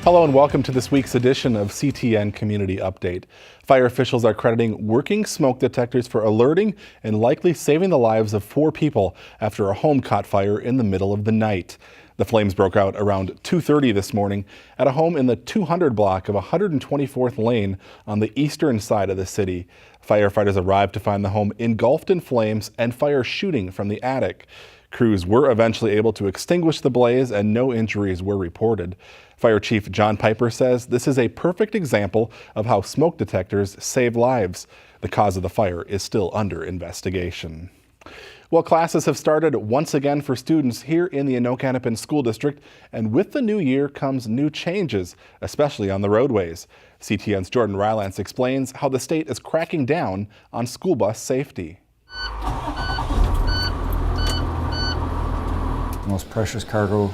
Hello and welcome to this week's edition of CTN Community Update. Fire officials are crediting working smoke detectors for alerting and likely saving the lives of 4 people after a home caught fire in the middle of the night. The flames broke out around 2:30 this morning at a home in the 200 block of 124th Lane on the eastern side of the city. Firefighters arrived to find the home engulfed in flames and fire shooting from the attic. Crews were eventually able to extinguish the blaze and no injuries were reported. Fire Chief John Piper says this is a perfect example of how smoke detectors save lives. The cause of the fire is still under investigation. Well, classes have started once again for students here in the Anoka School District, and with the new year comes new changes, especially on the roadways. CTN's Jordan Rylance explains how the state is cracking down on school bus safety. Most precious cargo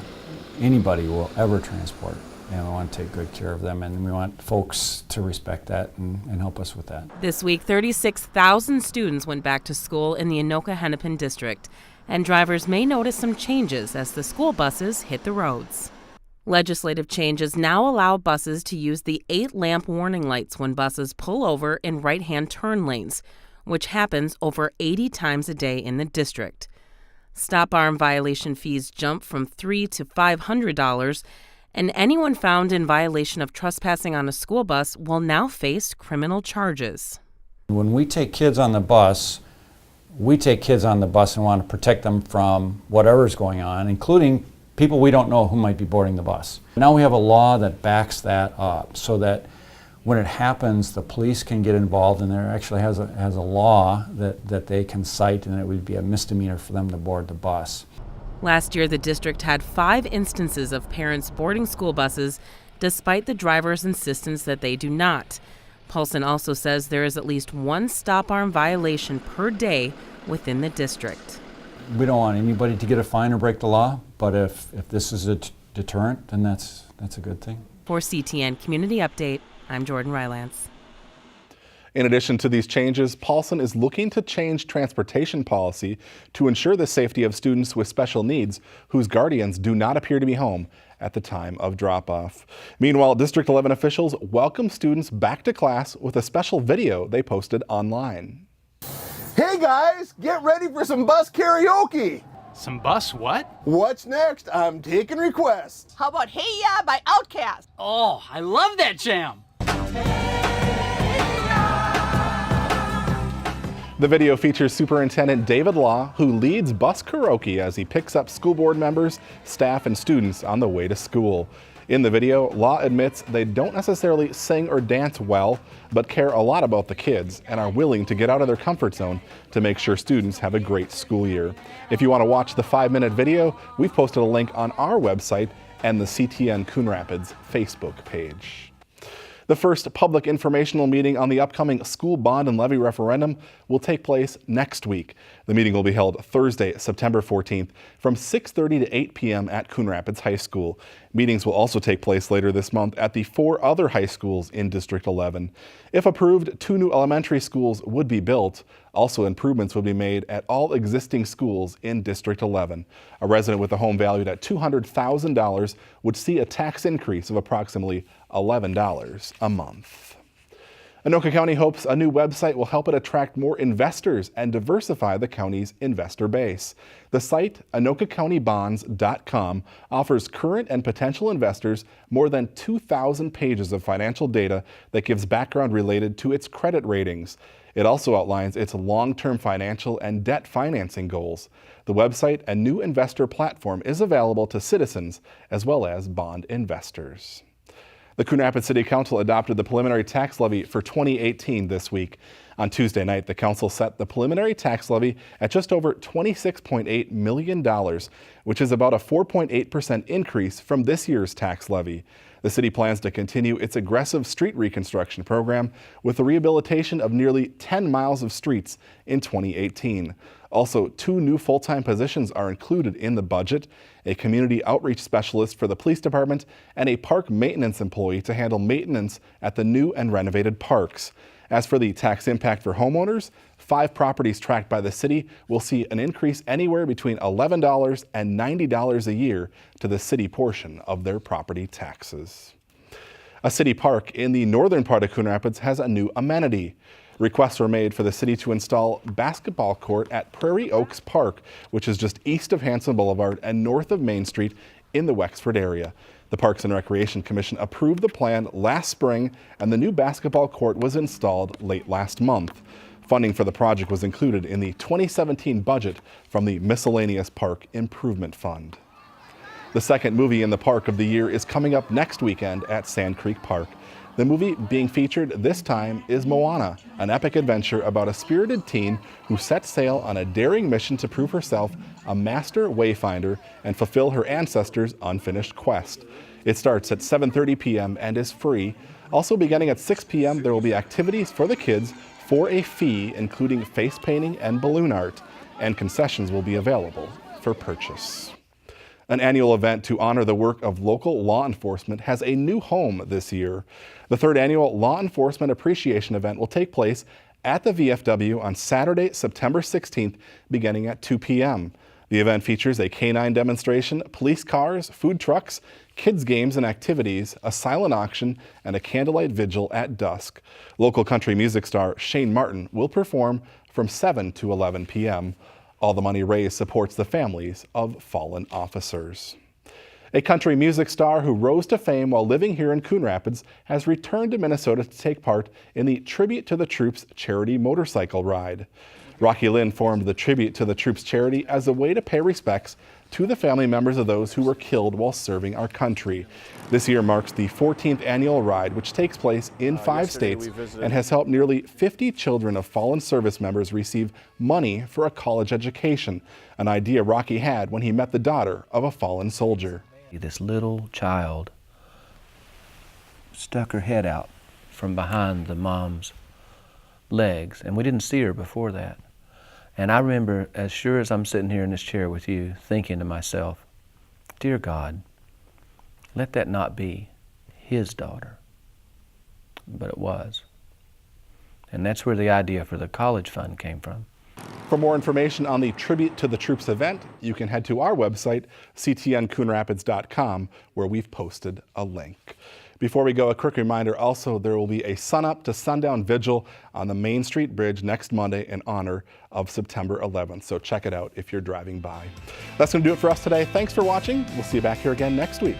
anybody will ever transport, and we want to take good care of them, and we want folks to respect that and help us with that. This week, 36,000 students went back to school in the Anoka district, and drivers may notice some changes as the school buses hit the roads. Legislative changes now allow buses to use the 8-lamp warning lights when buses pull over in right-hand turn lanes, which happens over 80 times a day in the district. Stop arm violation fees jump from $300 to $500, and anyone found in violation of trespassing on a school bus will now face criminal charges. When we take kids on the bus, we take kids on the bus and want to protect them from whatever's going on, including people we don't know who might be boarding the bus. Now we have a law that backs that up so that when it happens, the police can get involved, and there actually has a law that they can cite, and it would be a misdemeanor for them to board the bus. Last year, the district had 5 instances of parents boarding school buses, despite the driver's insistence that they do not. Paulson also says there is at least 1 stop arm violation per day within the district. We don't want anybody to get a fine or break the law, but if this is a deterrent, then that's a good thing. For CTN Community Update, I'm Jordan Rylance. In addition to these changes, Paulson is looking to change transportation policy to ensure the safety of students with special needs whose guardians do not appear to be home at the time of drop-off. Meanwhile, District 11 officials welcome students back to class with a special video they posted online. Hey guys, get ready for some bus karaoke. Some bus what? What's next? I'm taking requests. How about Hey Ya by Outkast? Oh, I love that jam. The video features Superintendent David Law, who leads bus karaoke as he picks up school board members, staff, and students on the way to school. In the video, Law admits they don't necessarily sing or dance well, but care a lot about the kids and are willing to get out of their comfort zone to make sure students have a great school year. If you want to watch the 5-minute video, we've posted a link on our website and the CTN Coon Rapids Facebook page. The first public informational meeting on the upcoming school bond and levy referendum will take place next week. The meeting will be held Thursday, September 14th from 6:30 to 8 p.m. at Coon Rapids High School. Meetings will also take place later this month at the 4 other high schools in District 11. If approved, 2 new elementary schools would be built. Also, improvements would be made at all existing schools in District 11. A resident with a home valued at $200,000 would see a tax increase of approximately $11 a month. Anoka County hopes a new website will help it attract more investors and diversify the county's investor base. The site, AnokaCountyBonds.com, offers current and potential investors more than 2,000 pages of financial data that gives background related to its credit ratings. It also outlines its long-term financial and debt financing goals. The website and new investor platform is available to citizens as well as bond investors. The Coon Rapids City Council adopted the preliminary tax levy for 2018 this week. On Tuesday night, the council set the preliminary tax levy at just over $26.8 million, which is about a 4.8% increase from this year's tax levy. The city plans to continue its aggressive street reconstruction program with the rehabilitation of nearly 10 miles of streets in 2018. Also, 2 new full-time positions are included in the budget, a community outreach specialist for the police department and a park maintenance employee to handle maintenance at the new and renovated parks. As for the tax impact for homeowners, 5 properties tracked by the city will see an increase anywhere between $11 and $90 a year to the city portion of their property taxes. A city park in the northern part of Coon Rapids has a new amenity. Requests were made for the city to install basketball court at Prairie Oaks Park, which is just east of Hanson Boulevard and north of Main Street in the Wexford area. The Parks and Recreation Commission approved the plan last spring, and the new basketball court was installed late last month. Funding for the project was included in the 2017 budget from the Miscellaneous Park Improvement Fund. The second movie in the park of the year is coming up next weekend at Sand Creek Park. The movie being featured this time is Moana, an epic adventure about a spirited teen who sets sail on a daring mission to prove herself a master wayfinder and fulfill her ancestors' unfinished quest. It starts at 7:30 p.m. and is free. Also beginning at 6 p.m. there will be activities for the kids for a fee, including face painting and balloon art, and concessions will be available for purchase. An annual event to honor the work of local law enforcement has a new home this year. The third annual Law Enforcement Appreciation event will take place at the VFW on Saturday, September 16th, beginning at 2 p.m. The event features a canine demonstration, police cars, food trucks, kids' games and activities, a silent auction, and a candlelight vigil at dusk. Local country music star Shane Martin will perform from 7 to 11 p.m. All the money raised supports the families of fallen officers. A country music star who rose to fame while living here in Coon Rapids has returned to Minnesota to take part in the Tribute to the Troops charity motorcycle ride. Rocky Lynn formed the Tribute to the Troops charity as a way to pay respects to the family members of those who were killed while serving our country. This year marks the 14th annual ride, which takes place in 5 states and has helped nearly 50 children of fallen service members receive money for a college education, an idea Rocky had when he met the daughter of a fallen soldier. This little child stuck her head out from behind the mom's legs, and we didn't see her before that. And I remember, as sure as I'm sitting here in this chair with you, thinking to myself, dear God, let that not be his daughter. But it was. And that's where the idea for the college fund came from. For more information on the Tribute to the Troops event, you can head to our website, ctncoonrapids.com, where we've posted a link. Before we go, a quick reminder also, there will be a sunup to sundown vigil on the Main Street Bridge next Monday in honor of September 11th. So check it out if you're driving by. That's going to do it for us today. Thanks for watching. We'll see you back here again next week.